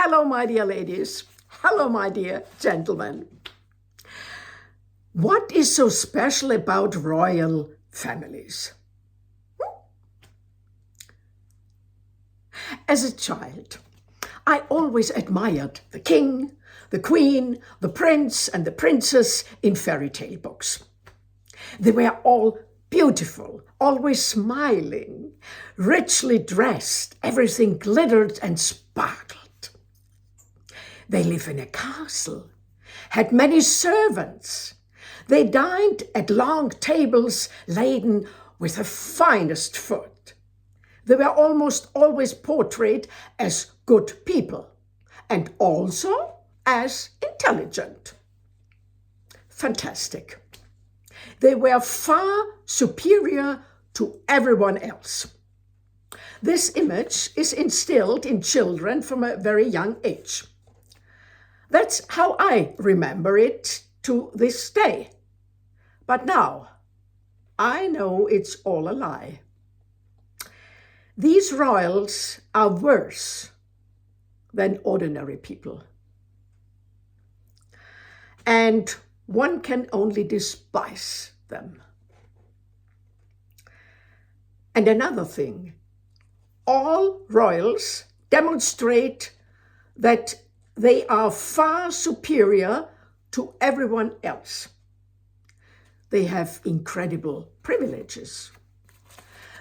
Hello, my dear ladies. Hello, my dear gentlemen. What is so special about royal families? As a child, I always admired the king, the queen, the prince, and the princess in fairy tale books. They were all beautiful, always smiling, richly dressed, everything glittered and sparkled. They lived in a castle, had many servants. They dined at long tables laden with the finest food. They were almost always portrayed as good people and also as intelligent. Fantastic. They were far superior to everyone else. This image is instilled in children from a very young age. That's how I remember it to this day. But now, I know it's all a lie. These royals are worse than ordinary people. And one can only despise them. And another thing, all royals demonstrate that they are far superior to everyone else. They have incredible privileges.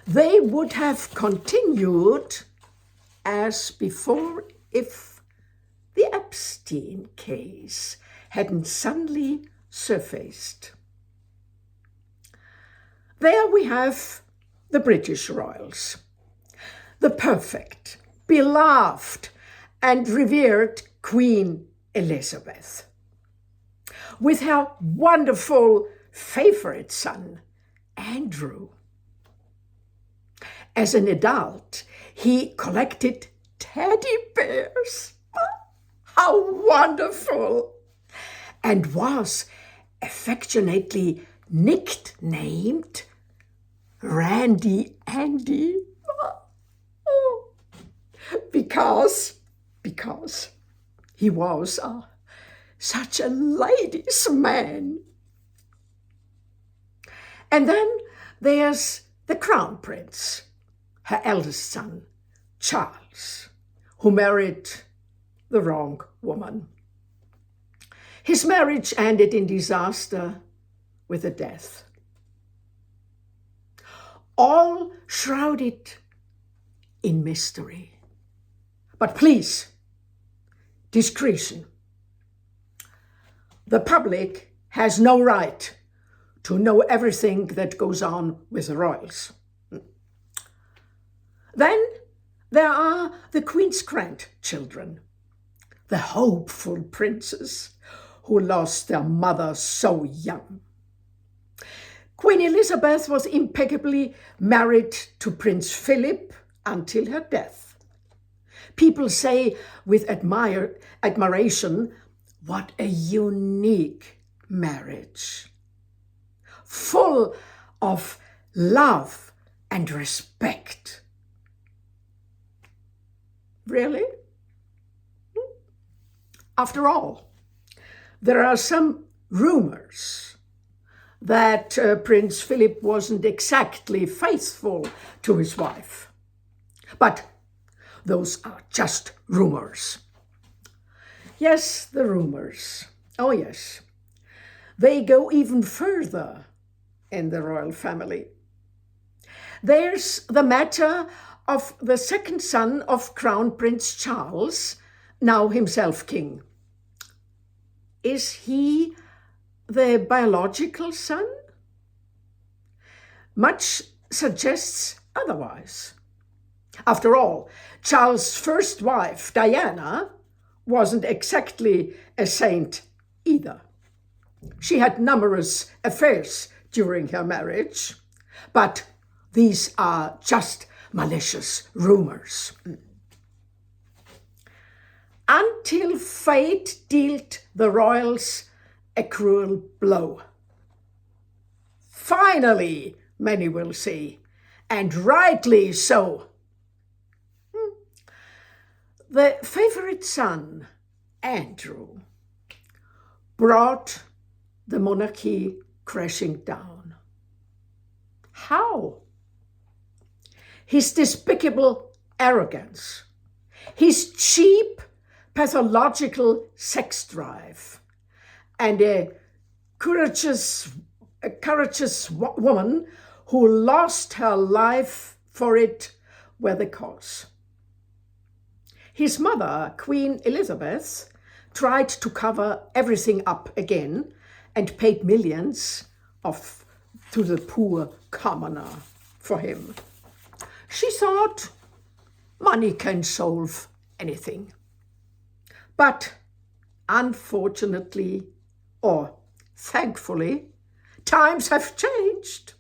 They would have continued as before if the Epstein case hadn't suddenly surfaced. There we have the British royals, the perfect, beloved, and revered Queen Elizabeth, with her wonderful favorite son, Andrew. As an adult, he collected teddy bears. How wonderful! And was affectionately nicknamed Randy Andy. Because he was such a ladies' man. And then there's the Crown Prince, her eldest son, Charles, who married the wrong woman. His marriage ended in disaster with a death. All shrouded in mystery. But please, discretion. The public has no right to know everything that goes on with the royals. Then there are the Queen's grandchildren, the hopeful princes who lost their mother so young. Queen Elizabeth was impeccably married to Prince Philip until her death. People say with admiration, what a unique marriage, full of love and respect. Really? After all, there are some rumors that Prince Philip wasn't exactly faithful to his wife. But those are just rumors. Yes, the rumors. Oh, yes. They go even further in the royal family. There's the matter of the second son of Crown Prince Charles, now himself king. Is he the biological son? Much suggests otherwise. After all, Charles' first wife, Diana, wasn't exactly a saint either. She had numerous affairs during her marriage, but these are just malicious rumors. Until fate dealt the royals a cruel blow. Finally, many will say, and rightly so. The favorite son, Andrew, brought the monarchy crashing down. How? His despicable arrogance, his cheap, pathological sex drive, and a courageous woman who lost her life for it were the cause. His mother, Queen Elizabeth, tried to cover everything up again and paid millions to the poor commoner for him. She thought money can solve anything. But unfortunately, or thankfully, times have changed.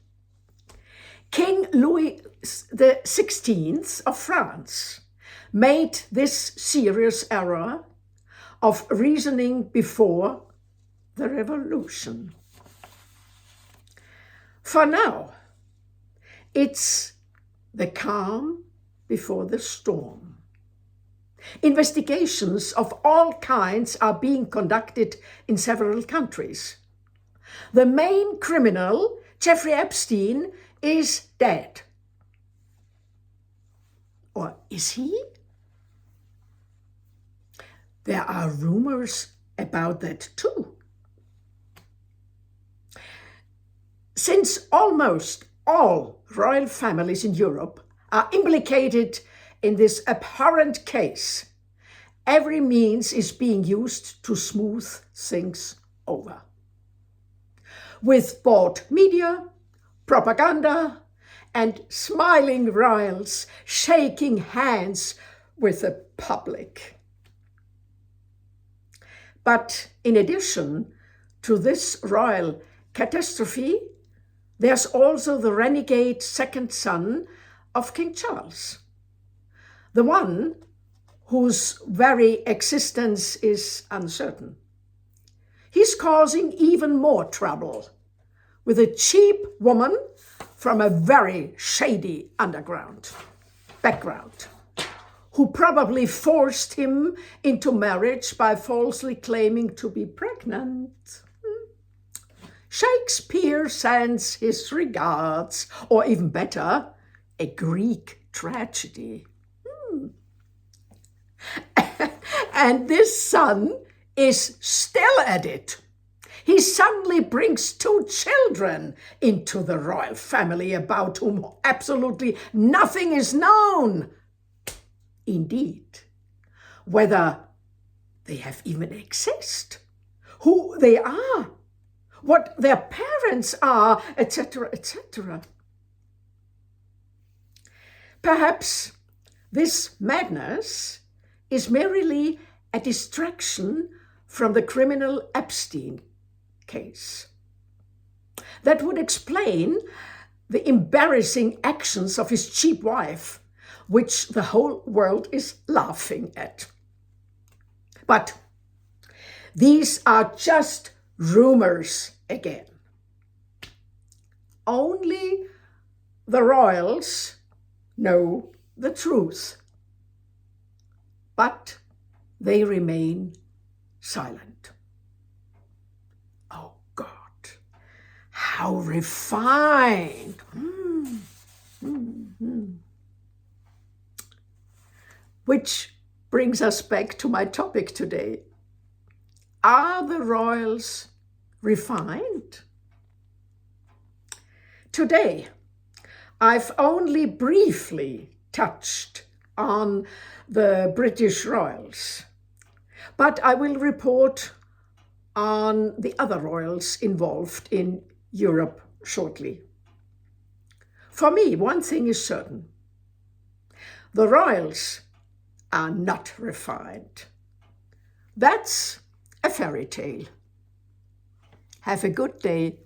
King Louis XVI of France made this serious error of reasoning before the revolution. For now, it's the calm before the storm. Investigations of all kinds are being conducted in several countries. The main criminal, Jeffrey Epstein, is dead. Or is he? There are rumors about that too. Since almost all royal families in Europe are implicated in this abhorrent case, every means is being used to smooth things over. With bought media, propaganda, and smiling royals shaking hands with the public. But in addition to this royal catastrophe, there's also the renegade second son of King Charles, the one whose very existence is uncertain. He's causing even more trouble with a cheap woman from a very shady background, who probably forced him into marriage by falsely claiming to be pregnant. Shakespeare sends his regards, or even better, a Greek tragedy. And this son is still at it. He suddenly brings 2 children into the royal family about whom absolutely nothing is known. Indeed, whether they have even exist, who they are, what their parents are, etc., etc. Perhaps this madness is merely a distraction from the criminal Epstein case. That would explain the embarrassing actions of his cheap wife, which the whole world is laughing at. But these are just rumors again. Only the royals know the truth, but they remain silent. Oh God, how refined. Which brings us back to my topic today. Are the royals refined? Today, I've only briefly touched on the British royals, but I will report on the other royals involved in Europe shortly. For me, one thing is certain. The royals are not refined. That's a fairy tale. Have a good day.